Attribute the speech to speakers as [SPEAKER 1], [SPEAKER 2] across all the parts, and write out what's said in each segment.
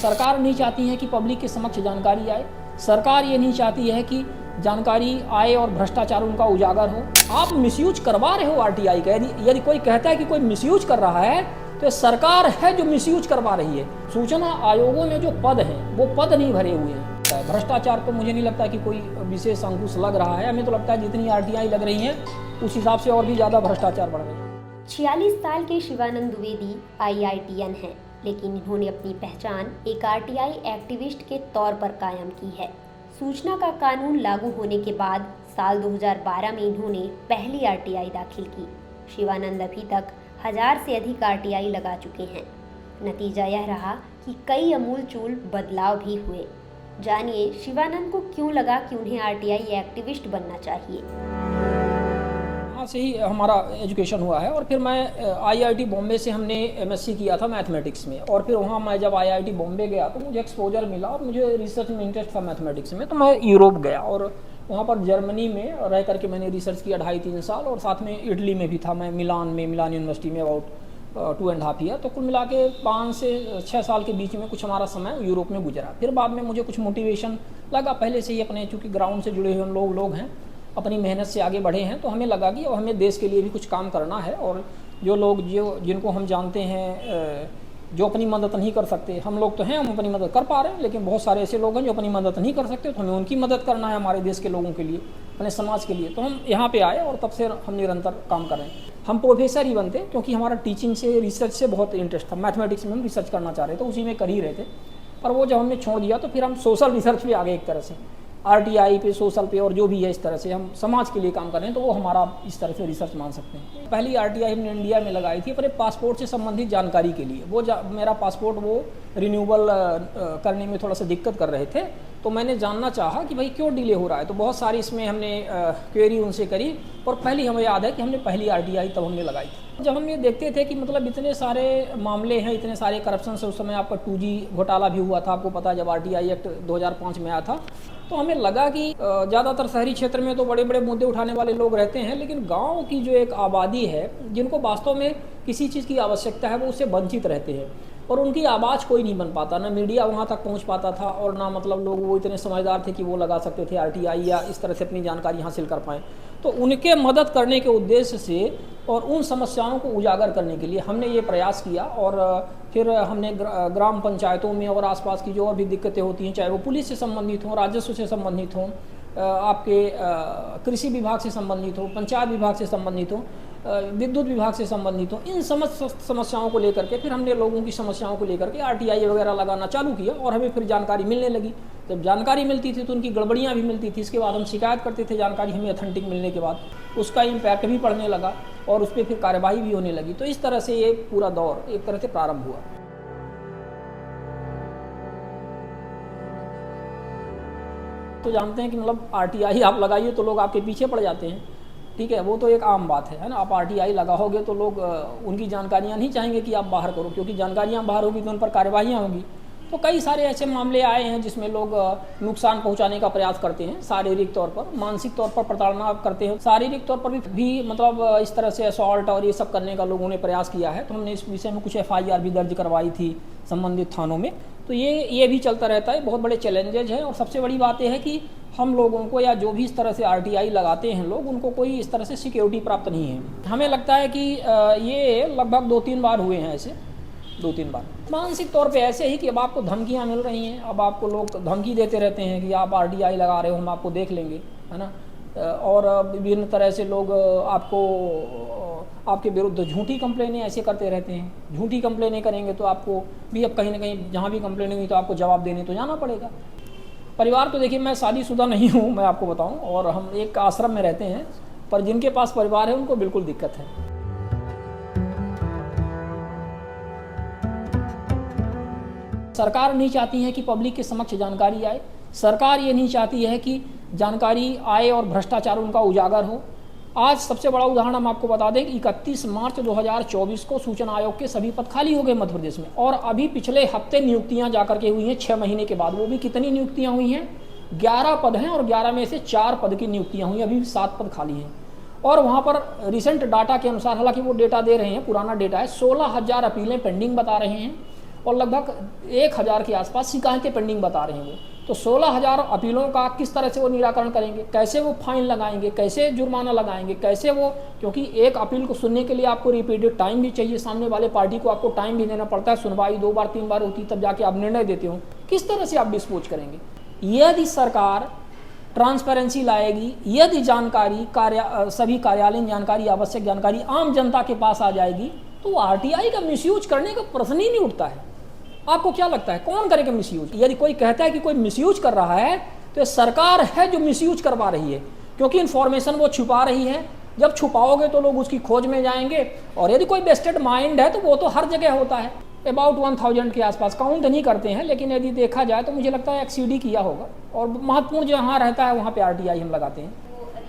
[SPEAKER 1] सरकार नहीं चाहती है कि पब्लिक के समक्ष जानकारी आए। सरकार ये नहीं चाहती है कि जानकारी आए और भ्रष्टाचार उनका उजागर हो। आप मिसयूज करवा रहे हो आरटीआई का। यदि कोई कहता है कि कोई मिसयूज कर रहा है तो सरकार है जो मिसयूज करवा रही है। सूचना आयोगों में जो पद हैं वो पद नहीं भरे हुए हैं। भ्रष्टाचार तो मुझे नहीं लगता कि कोई विशेष अंकुश लग रहा है। हमें तो लगता है जितनी आरटीआई लग रही हैं उस हिसाब से और भी ज़्यादा भ्रष्टाचार बढ़ रहा है।
[SPEAKER 2] 46 साल के शिवानंद द्विवेदी IITN हैं, लेकिन इन्होंने अपनी पहचान एक आरटीआई एक्टिविस्ट के तौर पर कायम की है। सूचना का कानून लागू होने के बाद साल 2012 में इन्होंने पहली आरटीआई दाखिल की। शिवानंद अभी तक 1000 से अधिक आरटीआई लगा चुके हैं। नतीजा यह रहा कि कई अमूलचूल बदलाव भी हुए। जानिए शिवानंद को क्यों लगा कि उन्हें आरटीआई एक्टिविस्ट बनना चाहिए।
[SPEAKER 1] वहाँ से ही हमारा एजुकेशन हुआ है और फिर मैं IIT बॉम्बे से हमने MSc किया था मैथमेटिक्स में। और फिर वहाँ मैं जब IIT बॉम्बे गया तो मुझे एक्सपोजर मिला और मुझे रिसर्च में इंटरेस्ट था मैथमेटिक्स में। तो मैं यूरोप गया और वहाँ पर जर्मनी में रह करके मैंने रिसर्च किया 2.5-3 साल। और साथ में इटली में भी था मैं, मिलान यूनिवर्सिटी में अबाउट 2.5 ईयर। तो कुल मिला के 5 से 6 साल के बीच में कुछ हमारा समय यूरोप में गुजरा। फिर बाद में मुझे कुछ मोटिवेशन लगा पहले से ही अपने, चूँकि ग्राउंड से जुड़े हुए हम लोग हैं, अपनी मेहनत से आगे बढ़े हैं, तो हमें लगा कि हमें देश के लिए भी कुछ काम करना है। और जो लोग जिनको हम जानते हैं जो अपनी मदद नहीं कर सकते, हम लोग तो हैं, हम अपनी मदद कर पा रहे हैं, लेकिन बहुत सारे ऐसे लोग हैं जो अपनी मदद नहीं कर सकते, तो हमें उनकी मदद करना है हमारे देश के लोगों के लिए, अपने समाज के लिए। तो हम यहाँ पे आए और तब से हम निरंतर काम कर रहे हैं। हम प्रोफेसर ही बनते क्योंकि हमारा टीचिंग से, रिसर्च से बहुत इंटरेस्ट था। मैथमेटिक्स में हम रिसर्च करना चाह रहे थे, उसी में कर ही रहे थे। पर वो जब हमने छोड़ दिया तो फिर हम सोशल रिसर्च पे आ गए एक तरह से, आरटीआई पे, सोशल पे, और जो भी है इस तरह से हम समाज के लिए काम कर रहे हैं। तो वो हमारा इस तरह से रिसर्च मान सकते हैं। पहली आरटीआई हमने इंडिया में लगाई थी अपने पासपोर्ट से संबंधित जानकारी के लिए। वो मेरा पासपोर्ट वो रिन्यूअल करने में थोड़ा सा दिक्कत कर रहे थे, तो मैंने जानना चाहा कि भाई क्यों डिले हो रहा है। तो बहुत सारी इसमें हमने क्वेरी उनसे करी और पहली हमें याद है कि हमने पहली आरटीआई तब हमने लगाई थी। जब हम ये देखते थे कि मतलब इतने सारे मामले हैं, इतने सारे करप्शन से, उस समय आपका 2G घोटाला भी हुआ था, आपको पता है, जब आरटीआई एक्ट 2005 में आया था। तो हमें लगा कि ज़्यादातर शहरी क्षेत्र में तो बड़े बड़े मुद्दे उठाने वाले लोग रहते हैं, लेकिन गांव की जो एक आबादी है, जिनको वास्तव में किसी चीज़ की आवश्यकता है, वो उससे वंचित रहते हैं और उनकी आवाज़ कोई नहीं बन पाता। ना मीडिया वहाँ तक पहुँच पाता था और ना मतलब लोग वो इतने समझदार थे कि वो लगा सकते थे आरटीआई या इस तरह से अपनी जानकारी हासिल कर पाएँ। तो उनके मदद करने के उद्देश्य से और उन समस्याओं को उजागर करने के लिए हमने ये प्रयास किया। और फिर हमने ग्राम पंचायतों में और आसपास की जो और भी दिक्कतें होती हैं, चाहे वो पुलिस से संबंधित हों, राजस्व से संबंधित हों, आपके कृषि विभाग से संबंधित हो, पंचायत विभाग से संबंधित हो, विद्युत विभाग से संबंधित हो, इन समस्याओं को लेकर के फिर हमने लोगों की समस्याओं को लेकर के आरटीआई वगैरह लगाना चालू किया। और हमें फिर जानकारी मिलने लगी। जब जानकारी मिलती थी तो उनकी गड़बड़ियाँ भी मिलती थी। इसके बाद हम शिकायत करते थे, जानकारी हमें ऑथेंटिक मिलने के बाद उसका इम्पैक्ट भी पड़ने लगा और उस पर फिर कार्यवाही भी होने लगी। तो इस तरह से ये पूरा दौर एक तरह से प्रारंभ हुआ। तो जानते हैं कि मतलब आरटीआई आप लगाइए तो लोग आपके पीछे पड़ जाते हैं, ठीक है, वो तो एक आम बात है ना। आप आरटीआई लगाओगे तो लोग उनकी जानकारियां नहीं चाहेंगे कि आप बाहर करो, क्योंकि जानकारियां बाहर होगी तो उन पर कार्यवाहियाँ होंगी। तो कई सारे ऐसे मामले आए हैं जिसमें लोग नुकसान पहुंचाने का प्रयास करते हैं, शारीरिक तौर पर, मानसिक तौर पर प्रताड़ना करते हैं, शारीरिक तौर पर भी मतलब इस तरह से असॉल्ट और ये सब करने का लोगों ने प्रयास किया है। तो हमने इस विषय में कुछ FIR भी दर्ज करवाई थी संबंधित थानों में। तो ये भी चलता रहता है, बहुत बड़े चैलेंजेज हैं। और सबसे बड़ी बात यह है कि हम लोगों को, या जो भी इस तरह से आरटीआई लगाते हैं लोग, उनको कोई इस तरह से सिक्योरिटी प्राप्त नहीं है। हमें लगता है कि ये लगभग 2-3 बार हुए हैं ऐसे, 2-3 बार। मानसिक तौर पे ऐसे ही कि अब आपको धमकियां मिल रही हैं, अब आपको लोग धमकी देते रहते हैं कि आप आरटीआई लगा रहे हो, हम आपको देख लेंगे, है ना। और विभिन्न तरह से लोग आपके विरुद्ध झूठी कंप्लेनें ऐसे करते रहते हैं। झूठी कंप्लेनें करेंगे तो आपको भी अब कहीं ना कहीं जहाँ भी कंप्लेन हुई तो आपको जवाब देने तो जाना पड़ेगा। परिवार तो देखिए, मैं शादीशुदा नहीं हूँ, मैं आपको बताऊँ, और हम एक आश्रम में रहते हैं, पर जिनके पास परिवार है उनको बिल्कुल दिक्कत है। सरकार नहीं चाहती है कि पब्लिक के समक्ष जानकारी आए। सरकार ये नहीं चाहती है कि जानकारी आए और भ्रष्टाचार उनका उजागर हो। आज सबसे बड़ा उदाहरण हम आपको बता दें कि 31 मार्च 2024 को सूचना आयोग के सभी पद खाली हो गए मध्य प्रदेश में। और अभी पिछले हफ्ते नियुक्तियां जाकर के हुई हैं 6 महीने के बाद। वो भी कितनी नियुक्तियां हुई हैं? 11 पद हैं और 11 में से 4 पद की नियुक्तियां हुई, अभी भी 7 पद खाली हैं। और वहाँ पर रिसेंट डाटा के अनुसार, हालांकि वो डेटा दे रहे हैं, पुराना डेटा है, 16,000 अपीलें पेंडिंग बता रहे हैं और लगभग 1000 के आसपास शिकायतें पेंडिंग बता रहे हैं वो। तो 16,000 अपीलों का किस तरह से वो निराकरण करेंगे, कैसे वो फाइन लगाएंगे, कैसे जुर्माना लगाएंगे, कैसे वो, क्योंकि एक अपील को सुनने के लिए आपको रिपीटेड टाइम भी चाहिए, सामने वाले पार्टी को आपको टाइम भी देना पड़ता है, सुनवाई 2 बार 3 बार होती तब जाके आप निर्णय देते हो, किस तरह से आप डिस्पोज करेंगे। यदि सरकार ट्रांसपेरेंसी लाएगी, यदि जानकारी सभी कार्यालयीन जानकारी, आवश्यक जानकारी आम जनता के पास आ जाएगी, तो आरटीआई का मिसयूज करने का प्रश्न ही नहीं उठता है। आपको क्या लगता है कौन करेगा मिसयूज? यदि कोई कहता है कि कोई मिसयूज कर रहा है तो ये सरकार है जो मिसयूज करवा रही है, क्योंकि इन्फॉर्मेशन वो छुपा रही है। जब छुपाओगे तो लोग उसकी खोज में जाएंगे, और यदि कोई वेस्टेड माइंड है तो वो तो हर जगह होता है। अबाउट 1000 के आसपास, काउंट नहीं करते हैं, लेकिन यदि देखा जाए तो मुझे लगता है एक्सीडी किया होगा। और महत्वपूर्ण जहाँ रहता है वहाँ पे आरटीआई हम लगाते हैं।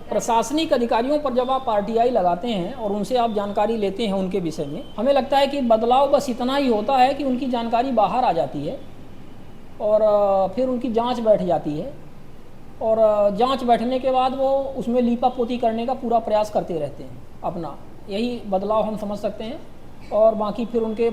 [SPEAKER 1] प्रशासनिक अधिकारियों पर जब आप आरटीआई लगाते हैं और उनसे आप जानकारी लेते हैं उनके विषय में, हमें लगता है कि बदलाव बस इतना ही होता है कि उनकी जानकारी बाहर आ जाती है और फिर उनकी जांच बैठ जाती है, और जांच बैठने के बाद वो उसमें लीपापोती करने का पूरा प्रयास करते रहते हैं अपना। यही बदलाव हम समझ सकते हैं। और बाकी फिर उनके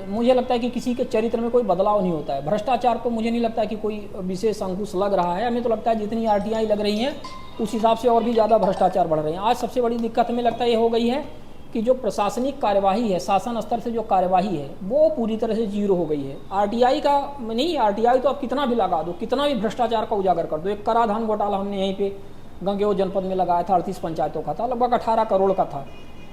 [SPEAKER 1] मुझे लगता है कि किसी के चरित्र में कोई बदलाव नहीं होता है। भ्रष्टाचार तो मुझे नहीं लगता कि कोई विशेष अंकुश लग रहा है। हमें तो लगता है जितनी आरटीआई लग रही हैं उस हिसाब से और भी ज़्यादा भ्रष्टाचार बढ़ रहे हैं। आज सबसे बड़ी दिक्कत हमें लगता है ये हो गई है कि जो प्रशासनिक कार्यवाही है, शासन स्तर से जो कार्यवाही है, वो पूरी तरह से जीरो हो गई है। आरटीआई का नहीं, आरटीआई तो आप कितना भी लगा दो, कितना भी भ्रष्टाचार का उजागर कर दो। एक कराधान घोटाला हमने यहीं पे गंगेओ जनपद में लगाया था, 38 पंचायतों का था, लगभग 18 करोड़ का था।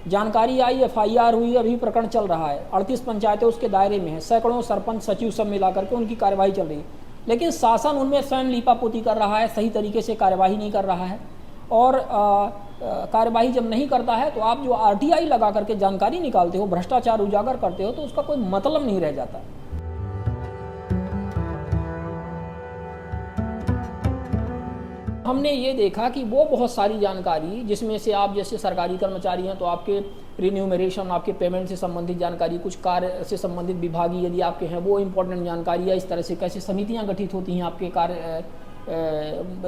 [SPEAKER 1] जानकारी आई, एफआईआर हुई, अभी प्रकरण चल रहा है, 38 पंचायतें उसके दायरे में है, सैकड़ों सरपंच सचिव सब मिला करके उनकी कार्यवाही चल रही है। लेकिन शासन उनमें स्वयं लीपापोती कर रहा है, सही तरीके से कार्यवाही नहीं कर रहा है। और कार्यवाही जब नहीं करता है तो आप जो आरटीआई लगा करके जानकारी निकालते हो, भ्रष्टाचार उजागर करते हो, तो उसका कोई मतलब नहीं रह जाता। हमने ये देखा कि वो बहुत सारी जानकारी, जिसमें से आप जैसे सरकारी कर्मचारी हैं तो आपके रिन्यूमरेशन, आपके पेमेंट से संबंधित जानकारी, कुछ कार्य से संबंधित विभागीय यदि आपके हैं वो इम्पोर्टेंट जानकारी है। इस तरह से कैसे समितियां गठित होती हैं आपके कार्य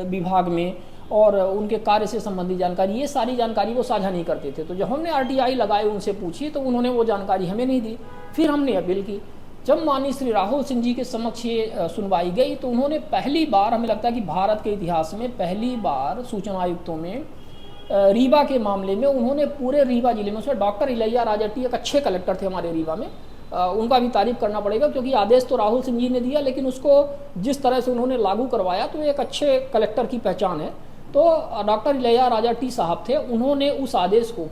[SPEAKER 1] विभाग में, और उनके कार्य से संबंधित जानकारी, ये सारी जानकारी वो साझा नहीं करते थे। तो जब हमने आरटीआई लगाए, उनसे पूछी, तो उन्होंने वो जानकारी हमें नहीं दी। फिर हमने अपील की। जब माननीय श्री राहुल सिंह जी के समक्ष ये सुनवाई गई तो उन्होंने पहली बार, हमें लगता है कि भारत के इतिहास में पहली बार सूचना आयुक्तों में रीवा के मामले में उन्होंने पूरे रीवा जिले में, उसमें डॉक्टर इलैया राजट्टी एक अच्छे कलेक्टर थे हमारे रीवा में, उनका भी तारीफ करना पड़ेगा, क्योंकि आदेश तो राहुल सिंह जी ने दिया लेकिन उसको जिस तरह से उन्होंने लागू करवाया तो एक अच्छे कलेक्टर की पहचान है। तो डॉक्टर इलैया राजट्टी साहब थे, उन्होंने उस आदेश को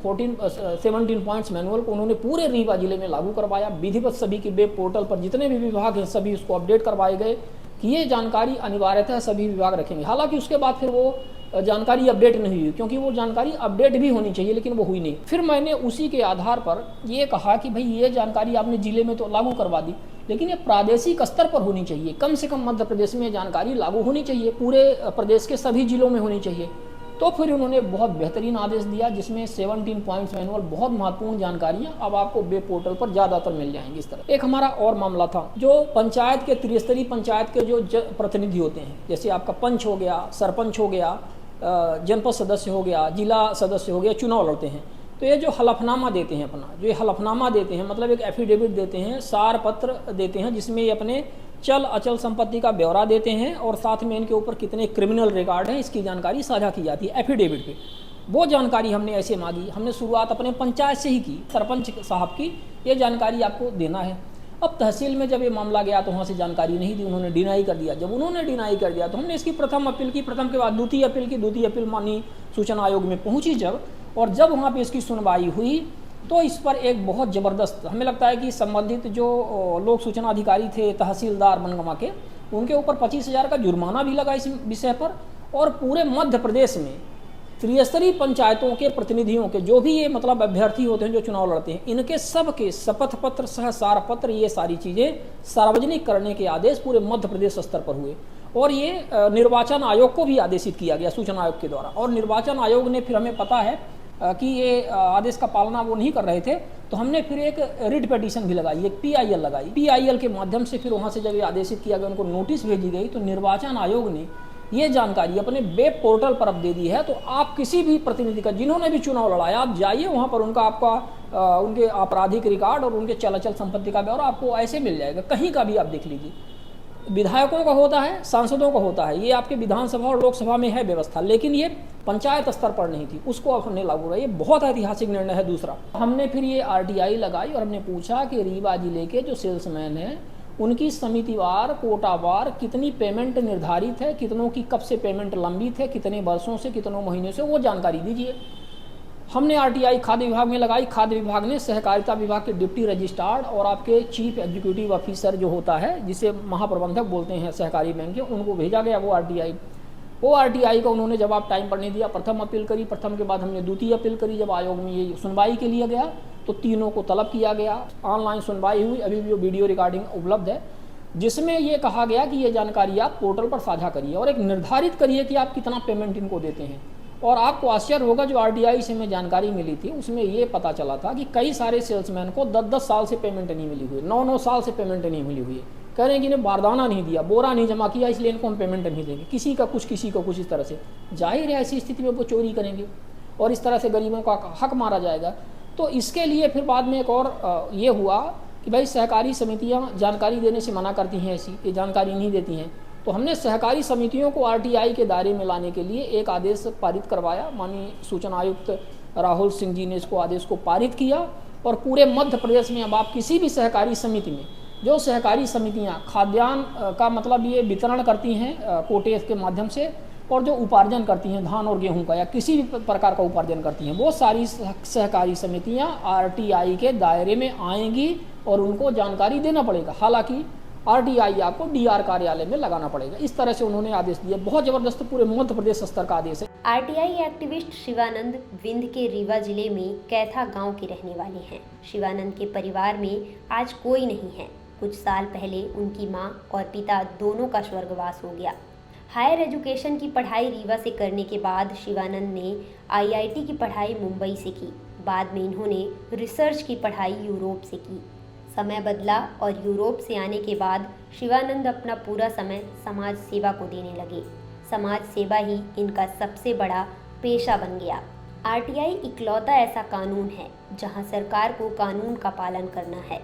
[SPEAKER 1] 17 पॉइंट्स मैनुअल को उन्होंने पूरे रीवा जिले में लागू करवाया। विधिवत सभी की वेब पोर्टल पर जितने भी विभाग हैं सभी उसको अपडेट करवाए गए कि ये जानकारी अनिवार्यतः सभी विभाग रखेंगे। हालांकि उसके बाद फिर वो जानकारी अपडेट नहीं हुई, क्योंकि वो जानकारी अपडेट भी होनी चाहिए लेकिन वो हुई नहीं। फिर मैंने उसी के आधार पर ये कहा कि भाई ये जानकारी आपने जिले में तो लागू करवा दी, लेकिन ये प्रादेशिक स्तर पर होनी चाहिए। कम से कम मध्य प्रदेश में जानकारी लागू होनी चाहिए, पूरे प्रदेश के सभी जिलों में होनी चाहिए। तो फिर उन्होंने बहुत बेहतरीन आदेश दिया जिसमें 17 पॉइंट्स मैनुअल, बहुत महत्वपूर्ण जानकारियां अब आपको वेब पोर्टल पर ज़्यादातर मिल जाएंगी। इस तरह एक हमारा और मामला था, जो पंचायत के त्रिस्तरीय पंचायत के जो प्रतिनिधि होते हैं, जैसे आपका पंच हो गया, सरपंच हो गया, जनपद सदस्य हो गया, जिला सदस्य हो गया, चुनाव लड़ते हैं। तो ये जो हलफनामा देते हैं अपना, जो ये हलफनामा देते हैं, मतलब एक एफिडेविट देते हैं, सार पत्र देते हैं, जिसमें ये अपने चल अचल संपत्ति का ब्यौरा देते हैं और साथ में इनके ऊपर कितने क्रिमिनल रिकॉर्ड हैं इसकी जानकारी साझा की जाती है एफिडेविट पे। वो जानकारी हमने ऐसे मांगी, हमने शुरुआत अपने पंचायत से ही की, सरपंच साहब की ये जानकारी आपको देना है। अब तहसील में जब ये मामला गया तो वहाँ से जानकारी नहीं दी, उन्होंने डिनाई कर दिया। जब उन्होंने डिनाई कर दिया तो हमने इसकी प्रथम अपील की, प्रथम के बाद द्वितीय अपील की, द्वितीय अपील माननीय सूचना आयोग में पहुँची जब, और जब वहाँ पे इसकी सुनवाई हुई तो इस पर एक बहुत ज़बरदस्त, हमें लगता है कि संबंधित जो लोक सूचना अधिकारी थे तहसीलदार बनगमा के, उनके ऊपर 25,000 का जुर्माना भी लगा इस विषय पर। और पूरे मध्य प्रदेश में त्रिस्तरीय पंचायतों के प्रतिनिधियों के जो भी ये मतलब अभ्यर्थी होते हैं जो चुनाव लड़ते हैं, इनके सब के शपथ पत्र, सहसार पत्र, ये सारी चीज़ें सार्वजनिक करने के आदेश पूरे मध्य प्रदेश स्तर पर हुए। और ये निर्वाचन आयोग को भी आदेशित किया गया सूचना आयोग के द्वारा, और निर्वाचन आयोग ने फिर, हमें पता है कि ये आदेश का पालना वो नहीं कर रहे थे, तो हमने फिर एक रिट पिटीशन भी लगाई, एक PIL लगाई। PIL के माध्यम से फिर वहाँ से जब ये आदेशित किया गया, उनको नोटिस भेजी गई, तो निर्वाचन आयोग ने ये जानकारी अपने वेब पोर्टल पर अब दे दी है। तो आप किसी भी प्रतिनिधि का, जिन्होंने भी चुनाव लड़ाया, आप जाइए वहाँ पर, उनका आपका उनके आपराधिक रिकॉर्ड और उनके चल अचल संपत्ति का ब्यौरा आपको ऐसे मिल जाएगा, कहीं का भी आप देख लीजिए। विधायकों का होता है, सांसदों का होता है, ये आपके विधानसभा और लोकसभा में है व्यवस्था, लेकिन ये पंचायत स्तर पर नहीं थी, उसको अब हमने लागू किया। ये बहुत ऐतिहासिक निर्णय है। दूसरा, हमने फिर ये आरटीआई लगाई और हमने पूछा कि रीवा जिले के जो सेल्समैन हैं उनकी समितिवार, कोटावार कितनी पेमेंट निर्धारित है, कितनों की कब से पेमेंट लंबित है, कितने वर्षों से, कितनों महीनों से, वो जानकारी दीजिए। हमने आरटीआई खाद्य विभाग में लगाई। खाद्य विभाग ने सहकारिता विभाग के डिप्टी रजिस्ट्रार और आपके चीफ एग्जीक्यूटिव ऑफिसर जो होता है, जिसे महाप्रबंधक बोलते हैं सहकारी बैंक के, उनको भेजा गया वो आरटीआई का उन्होंने जवाब टाइम पर नहीं दिया। प्रथम अपील करी, प्रथम के बाद हमने द्वितीय अपील करी। जब आयोग में ये सुनवाई के लिए गया तो तीनों को तलब किया गया। ऑनलाइन सुनवाई हुई, अभी भी वो वीडियो रिकॉर्डिंग उपलब्ध है, जिसमें ये कहा गया कि ये जानकारी आप पोर्टल पर साझा करिए और एक निर्धारित करिए कि आप कितना पेमेंट इनको देते हैं। और आपको आश्चर्य होगा, जो आरटीआई से हमें जानकारी मिली थी उसमें ये पता चला था कि कई सारे सेल्समैन को 10-10 साल से पेमेंट नहीं मिली हुई, 9-9 साल से पेमेंट नहीं मिली हुई है। कह रहे हैं कि इन्हें बारदाना नहीं दिया, बोरा नहीं जमा किया, इसलिए इनको हम पेमेंट नहीं देंगे। किसी का कुछ, किसी का कुछ, इस तरह से। जाहिर है ऐसी स्थिति में वो चोरी करेंगे और इस तरह से गरीबों का हक मारा जाएगा। तो इसके लिए फिर बाद में एक और ये हुआ कि भाई सहकारी समितियाँ जानकारी देने से मना करती हैं, ऐसी ये जानकारी नहीं देती हैं। तो हमने सहकारी समितियों को आरटीआई के दायरे में लाने के लिए एक आदेश पारित करवाया। माननीय सूचना आयुक्त राहुल सिंह जी ने इसको आदेश को पारित किया और पूरे मध्य प्रदेश में अब आप किसी भी सहकारी समिति में, जो सहकारी समितियां खाद्यान्न का मतलब ये वितरण करती हैं कोटे के माध्यम से, और जो उपार्जन करती हैं धान और गेहूं का या किसी भी प्रकार का उपार्जन करती हैं, वो सारी सहकारी समितियां आरटीआई के दायरे में आएंगी और उनको जानकारी देना पड़ेगा। हालांकि आरटीआई आपको डीआर कार्यालय में लगाना पड़ेगा। इस तरह से उन्होंने आदेश दिया। बहुत जबरदस्त, पूरे मध्य प्रदेश स्तर का आदेश है।
[SPEAKER 2] आरटीआई एक्टिविस्ट शिवानंद विंध्य के रीवा जिले में कैथा गांव के रहने वाले हैं। शिवानंद के परिवार में आज कोई नहीं है। कुछ साल पहले उनकी मां और पिता दोनों का स्वर्गवास हो गया। हायर एजुकेशन की पढ़ाई रीवा से करने के बाद शिवानंद ने आईआईटी की पढ़ाई मुंबई से की। बाद में इन्होंने रिसर्च की पढ़ाई यूरोप से की। समय बदला और यूरोप से आने के बाद शिवानंद अपना पूरा समय समाज सेवा को देने लगे। समाज सेवा ही इनका सबसे बड़ा पेशा बन गया। आरटीआई इकलौता ऐसा कानून है जहां सरकार को कानून का पालन करना है।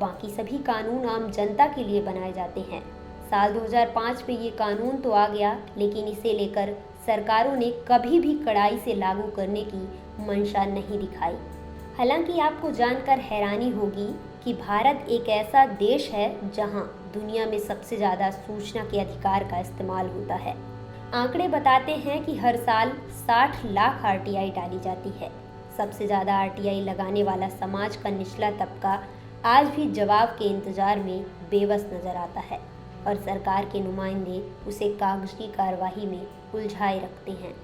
[SPEAKER 2] बाकी सभी कानून आम जनता के लिए बनाए जाते हैं। साल 2005 में ये कानून तो आ गया, लेकिन इसे लेकर सरकारों ने कभी भी कड़ाई से लागू करने की मंशा नहीं दिखाई। हालांकि आपको जानकर हैरानी होगी कि भारत एक ऐसा देश है जहां दुनिया में सबसे ज़्यादा सूचना के अधिकार का इस्तेमाल होता है। आंकड़े बताते हैं कि हर साल 60 लाख आरटीआई डाली जाती है। सबसे ज़्यादा आरटीआई लगाने वाला समाज का निचला तबका आज भी जवाब के इंतजार में बेबस नजर आता है और सरकार के नुमाइंदे उसे कागजी कार्रवाई में उलझाए रखते हैं।